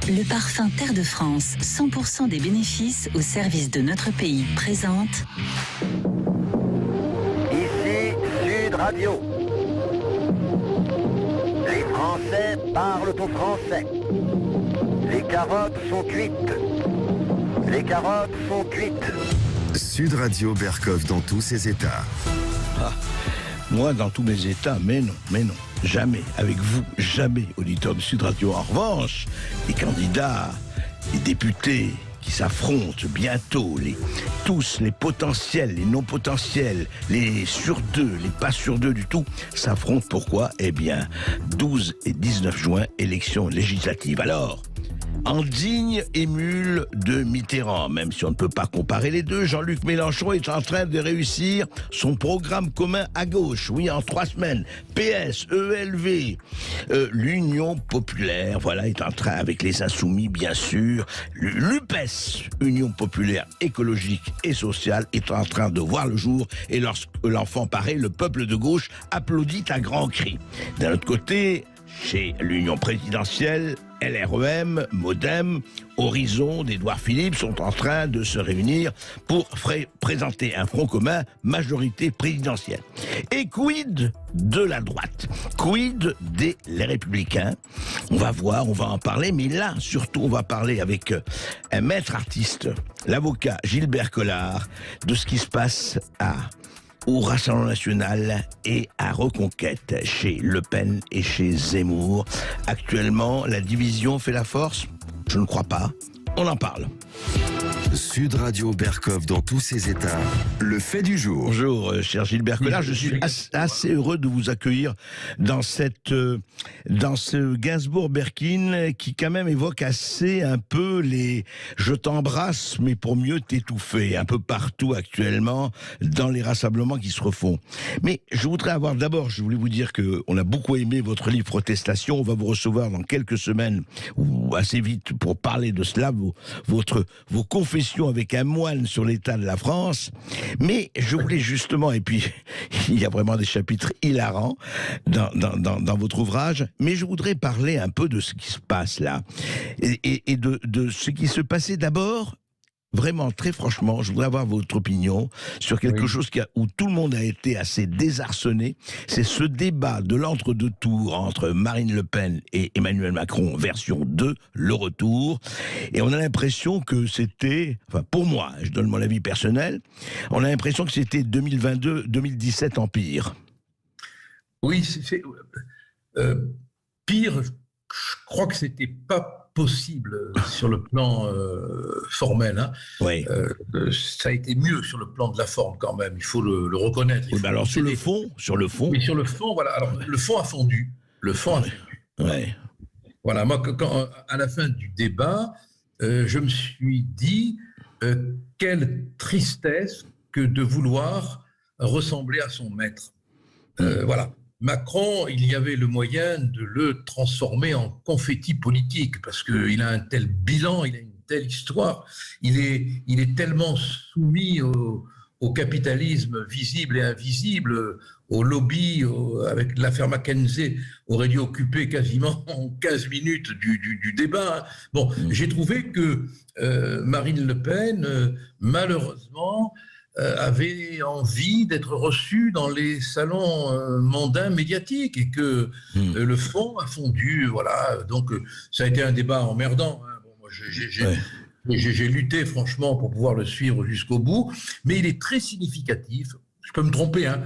Le parfum Terre de France, 100% des bénéfices au service de notre pays, présente... Ici Sud Radio. Les Français parlent au français. Les carottes sont cuites. Les carottes sont cuites. Sud Radio Berkov dans tous ses états. Ah, moi, dans tous mes états, mais non. Jamais, avec vous, jamais, auditeur de Sud Radio. En revanche, les candidats, les députés qui s'affrontent bientôt, tous les potentiels, les non potentiels, les sur deux, les pas sur deux du tout, s'affrontent. Pourquoi ? Eh bien, 12 et 19 juin, élections législatives. Alors, en digne émule de Mitterrand, même si on ne peut pas comparer les deux, Jean-Luc Mélenchon est en train de réussir son programme commun à gauche. Oui, en 3 semaines. PS, ELV, l'Union populaire, voilà, est en train, avec les Insoumis, bien sûr, l'UPES, Union populaire écologique et sociale, est en train de voir le jour. Et lorsque l'enfant paraît, le peuple de gauche applaudit à grands cris. D'un autre côté, chez l'Union présidentielle, LREM, MoDem, Horizon d'Édouard Philippe sont en train de se réunir pour présenter un front commun majorité présidentielle. Et quid de la droite ? Quid des Républicains ? On va voir, on va en parler, mais là, surtout, on va parler avec un maître artiste, l'avocat Gilbert Collard, de ce qui se passe au Rassemblement National et à Reconquête, chez Le Pen et chez Zemmour. Actuellement, la division fait la force ? Je ne crois pas. On en parle. Sud Radio Berkov dans tous ses états. Le fait du jour. Bonjour, cher Gilbert Collard. Je suis assez heureux de vous accueillir dans ce Gainsbourg-Berkin qui quand même évoque assez un peu les « je t'embrasse mais pour mieux t'étouffer » un peu partout actuellement dans les rassemblements qui se refont. Mais je voulais vous dire qu'on a beaucoup aimé votre livre Protestation. On va vous recevoir dans quelques semaines ou assez vite pour parler de cela, vos confessions avec un moine sur l'état de la France. Mais je voulais justement, et puis il y a vraiment des chapitres hilarants dans votre ouvrage, mais je voudrais parler un peu de ce qui se passe là et de ce qui se passait d'abord. Vraiment, très franchement, je voudrais avoir votre opinion sur quelque chose où tout le monde a été assez désarçonné. C'est ce débat de l'entre-deux tours entre Marine Le Pen et Emmanuel Macron, version 2, le retour. Et on a l'impression que c'était, enfin pour moi, je donne mon avis personnel, on a l'impression que c'était 2022-2017 en pire. Oui, c'est pire, je crois que c'était pas possible sur le plan formel. Hein. Oui. Ça a été mieux sur le plan de la forme quand même, il faut le reconnaître. Oui, alors sur le fond. Mais sur le fond, voilà. Alors le fond a fondu. Ouais. Voilà. Moi, quand à la fin du débat, je me suis dit quelle tristesse que de vouloir ressembler à son maître. Voilà. Macron, il y avait le moyen de le transformer en confetti politique parce qu'il a un tel bilan, il a une telle histoire, il est tellement soumis au capitalisme visible et invisible, au lobby, avec l'affaire McKenzie, aurait dû occuper quasiment 15 minutes du débat. Bon, j'ai trouvé que Marine Le Pen, malheureusement, avait envie d'être reçue dans les salons mondains médiatiques et que le fond a fondu. Voilà. Donc, ça a été un débat emmerdant. Hein. Bon, moi, j'ai lutté, franchement, pour pouvoir le suivre jusqu'au bout. Mais il est très significatif, je peux me tromper, hein,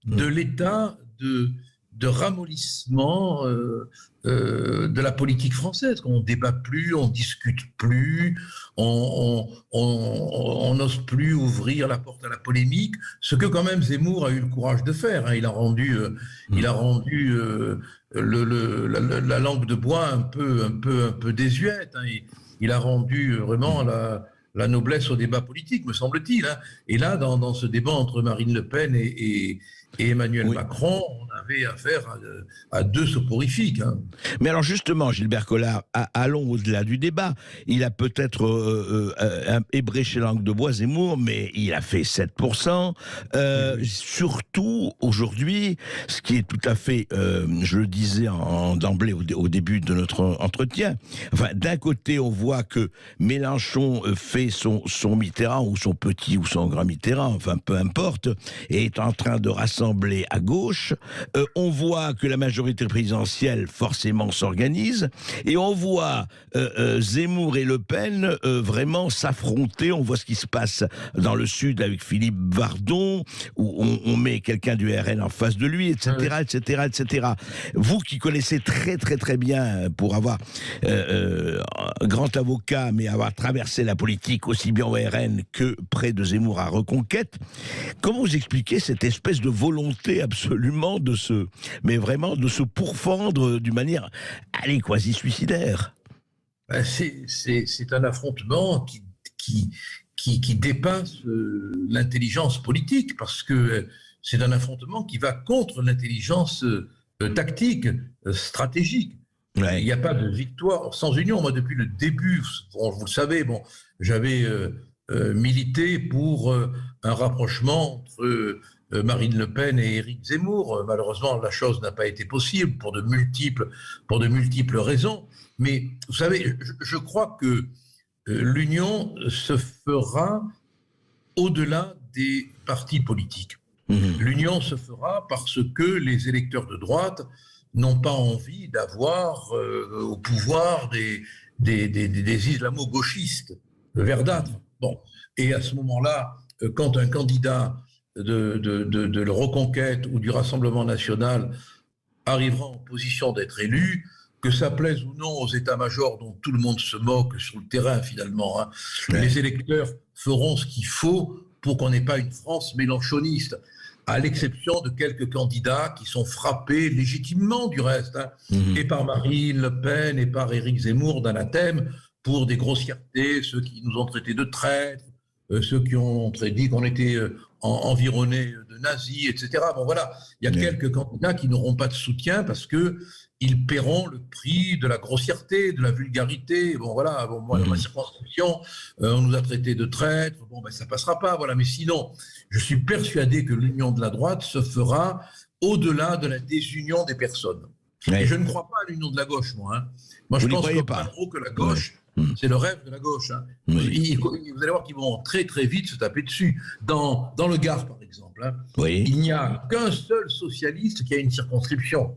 de l'état de ramollissement de la politique française. On ne débat plus, on ne discute plus, on n'ose plus ouvrir la porte à la polémique, ce que quand même Zemmour a eu le courage de faire. Hein. Il a rendu la langue de bois un peu désuète. Hein. Il a rendu vraiment la noblesse au débat politique, me semble-t-il. Hein. Et là, dans ce débat entre Marine Le Pen et et Emmanuel Macron, on avait affaire à deux soporifiques. Hein. Mais alors justement, Gilbert Collard, allons au-delà du débat. Il a peut-être ébréché la langue de bois, Zemmour, mais il a fait 7%. Surtout, aujourd'hui, ce qui est tout à fait, je le disais d'emblée au début de notre entretien, enfin, d'un côté, on voit que Mélenchon fait son Mitterrand, ou son petit ou son grand Mitterrand, enfin, peu importe, et est en train de rassembler à gauche, on voit que la majorité présidentielle forcément s'organise, et on voit Zemmour et Le Pen vraiment s'affronter. On voit ce qui se passe dans le Sud avec Philippe Bardon, où on met quelqu'un du RN en face de lui, etc., etc., etc. Vous qui connaissez très très très bien, pour avoir un grand avocat, mais avoir traversé la politique aussi bien au RN que près de Zemmour à Reconquête, comment vous expliquez cette espèce de volonté absolument de se pourfendre d'une manière, allez, quasi suicidaire? C'est un affrontement qui dépasse l'intelligence politique, parce que c'est un affrontement qui va contre l'intelligence tactique, stratégique. Ouais. Il n'y a pas de victoire sans union. Moi, depuis le début, vous le savez, j'avais milité pour un rapprochement entre Marine Le Pen et Éric Zemmour. Malheureusement, la chose n'a pas été possible pour de multiples raisons. Mais vous savez, je crois que l'union se fera au-delà des partis politiques. L'union se fera parce que les électeurs de droite n'ont pas envie d'avoir au pouvoir des islamo-gauchistes verdâtres. Bon. Et à ce moment-là, quand un candidat de la Reconquête ou du Rassemblement national arrivera en position d'être élu, que ça plaise ou non aux états-majors dont tout le monde se moque sur le terrain finalement, hein, les électeurs feront ce qu'il faut pour qu'on n'ait pas une France mélenchoniste, à l'exception de quelques candidats qui sont frappés légitimement du reste, hein, et par Marine Le Pen et par Éric Zemmour d'anathème pour des grossièretés, ceux qui nous ont traités de traîtres, ceux qui ont dit qu'on était environnés de nazis, etc. Bon voilà, il y a quelques candidats qui n'auront pas de soutien parce qu'ils paieront le prix de la grossièreté, de la vulgarité. Bon voilà, moi dans ma circonscription, on nous a traités de traîtres, ça passera pas, voilà. Mais sinon, je suis persuadé que l'union de la droite se fera au-delà de la désunion des personnes. Et je ne crois pas à l'union de la gauche, moi. Hein. Moi, je pense qu'en gros que la gauche, c'est le rêve de la gauche. Hein. Vous allez voir qu'ils vont très très vite se taper dessus. Dans le Gard, par exemple, hein, il n'y a qu'un seul socialiste qui a une circonscription.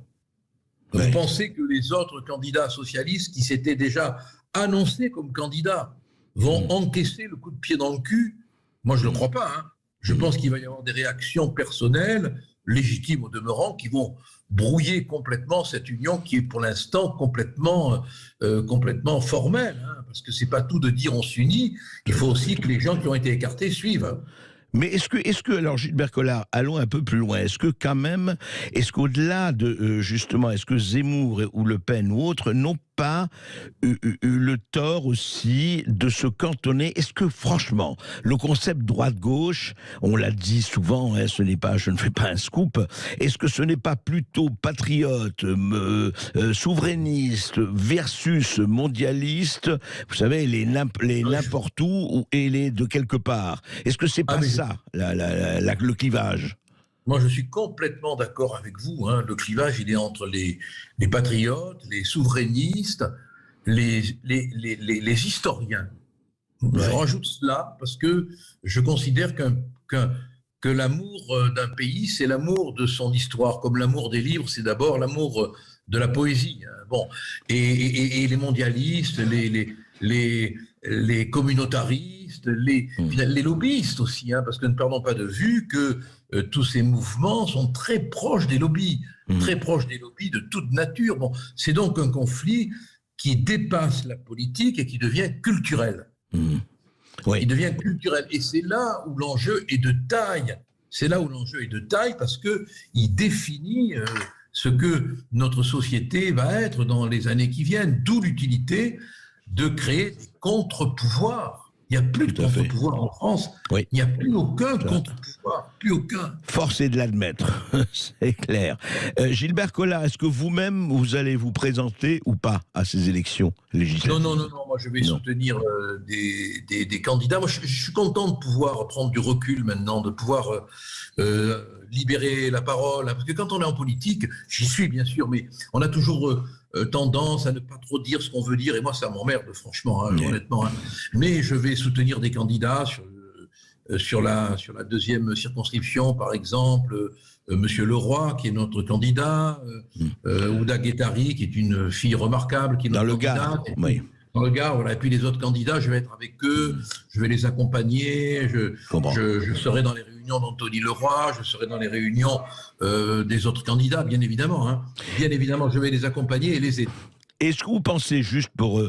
Vous pensez que les autres candidats socialistes qui s'étaient déjà annoncés comme candidats vont encaisser le coup de pied dans le cul? Moi, je ne le crois pas. Hein. Je pense qu'il va y avoir des réactions personnelles, légitimes au demeurant, qui vont brouiller complètement cette union qui est pour l'instant complètement formelle, hein, parce que c'est pas tout de dire on s'unit, il faut aussi que les gens qui ont été écartés suivent. Mais est-ce que, alors Gilbert Collard, allons un peu plus loin, est-ce qu'au-delà de, justement, est-ce que Zemmour ou Le Pen ou autres n'ont pas eu le tort aussi de se cantonner? Est-ce que franchement, le concept droite-gauche, on l'a dit souvent, hein, je ne fais pas un scoop, est-ce que ce n'est pas plutôt patriote, souverainiste versus mondialiste, vous savez, les n'importe où et les de quelque part? Est-ce que c'est pas ça, le clivage? Moi, je suis complètement d'accord avec vous. Hein. Le clivage, il est entre les patriotes, les souverainistes, les historiens. Je rajoute cela parce que je considère que l'amour d'un pays, c'est l'amour de son histoire. Comme l'amour des livres, c'est d'abord l'amour de la poésie. Hein. Bon. Et les mondialistes, les communautaristes, les lobbyistes aussi, hein, parce que ne perdons pas de vue que tous ces mouvements sont très proches des lobbies, très proches des lobbies de toute nature. Bon, c'est donc un conflit qui dépasse la politique et qui devient culturel. Il devient culturel. Et c'est là où l'enjeu est de taille. C'est là où l'enjeu est de taille parce qu'il définit ce que notre société va être dans les années qui viennent, d'où l'utilité de créer des contre-pouvoirs Il n'y a plus de Tout à fait. contre-pouvoir en France. Oui. Il n'y a plus aucun contre-pouvoir. Plus aucun. Force est de l'admettre, c'est clair. Gilbert Collard, est-ce que vous-même, vous allez vous présenter ou pas à ces élections législatives? Non, moi je vais soutenir des candidats. Moi je suis content de pouvoir prendre du recul maintenant, de pouvoir libérer la parole. Parce que quand on est en politique, j'y suis bien sûr, mais on a toujours tendance à ne pas trop dire ce qu'on veut dire. Et moi ça m'emmerde franchement, honnêtement. Mais je vais soutenir des candidats sur la deuxième circonscription, par exemple, Monsieur Leroy, qui est notre candidat, Ouda Guettari, qui est une fille remarquable, qui est notre candidate. Oui. Dans le Gard, voilà. Et puis les autres candidats, je vais être avec eux, je vais les accompagner, je serai dans les réunions d'Anthony Leroy, je serai dans les réunions des autres candidats, bien évidemment. Bien évidemment, je vais les accompagner et les aider. Est-ce que vous pensez, juste pour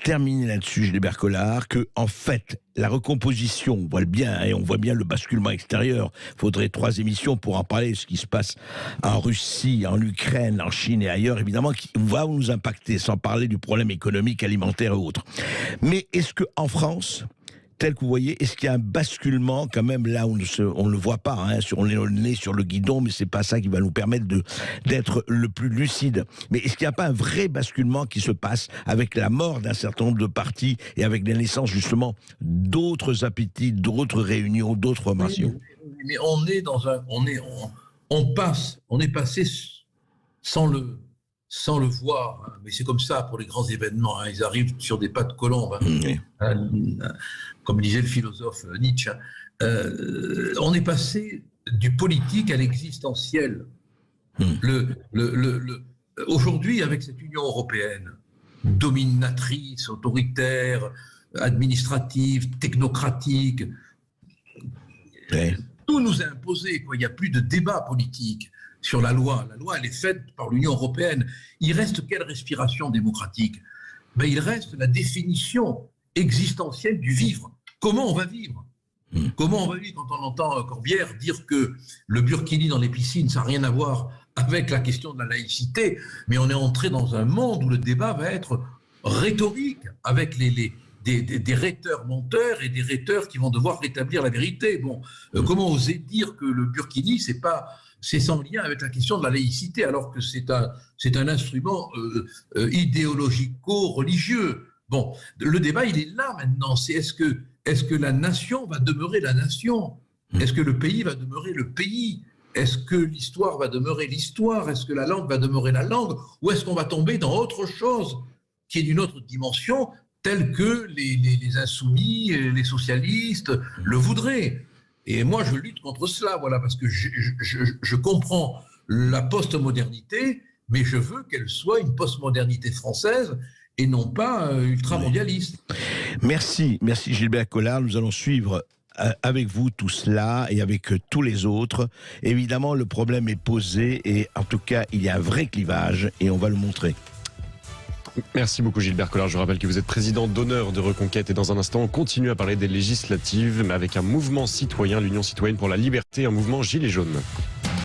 terminer là-dessus, Gilbert Collard, que en fait, la recomposition, on voit bien le basculement extérieur, il faudrait 3 émissions pour en parler, ce qui se passe en Russie, en Ukraine, en Chine et ailleurs, évidemment, qui va nous impacter, sans parler du problème économique, alimentaire et autres. Mais est-ce qu'en France, tel que vous voyez, est-ce qu'il y a un basculement quand même là où on ne le voit pas, on est le nez sur le guidon, mais c'est pas ça qui va nous permettre d'être le plus lucide. Mais est-ce qu'il n'y a pas un vrai basculement qui se passe avec la mort d'un certain nombre de partis et avec la naissance justement d'autres appétits, d'autres réunions, d'autres formations? Mais on est on est passé sans le voir, mais c'est comme ça pour les grands événements, ils arrivent sur des pas de colombe, comme disait le philosophe Nietzsche. On est passé du politique à l'existentiel. Aujourd'hui, avec cette Union européenne, dominatrice, autoritaire, administrative, technocratique, tout nous est imposé, quoi. Il n'y a plus de débat politique sur la loi. La loi, elle est faite par l'Union européenne. Il reste quelle respiration démocratique? Il reste la définition existentielle du vivre. Comment on va vivre? Comment on va vivre quand on entend Corbière dire que le burkini dans les piscines, ça n'a rien à voir avec la question de la laïcité, mais on est entré dans un monde où le débat va être rhétorique, avec des rhéteurs menteurs et des rhéteurs qui vont devoir rétablir la vérité. Comment oser dire que le burkini, c'est sans lien avec la question de la laïcité, alors que c'est un instrument idéologico-religieux. Le débat, il est là maintenant. C'est est-ce que la nation va demeurer la nation? Est-ce que le pays va demeurer le pays? Est-ce que l'histoire va demeurer l'histoire? Est-ce que la langue va demeurer la langue? Ou est-ce qu'on va tomber dans autre chose qui est d'une autre dimension, telle que les insoumis, les socialistes le voudraient? Et moi, je lutte contre cela, parce que je comprends la postmodernité, mais je veux qu'elle soit une postmodernité française et non pas ultramondialiste. Merci Gilbert Collard. Nous allons suivre avec vous tout cela et avec tous les autres. Évidemment, le problème est posé et en tout cas, il y a un vrai clivage et on va le montrer. Merci beaucoup Gilbert Collard. Je rappelle que vous êtes président d'honneur de Reconquête et dans un instant on continue à parler des législatives mais avec un mouvement citoyen, l'Union citoyenne pour la liberté, un mouvement gilet jaune.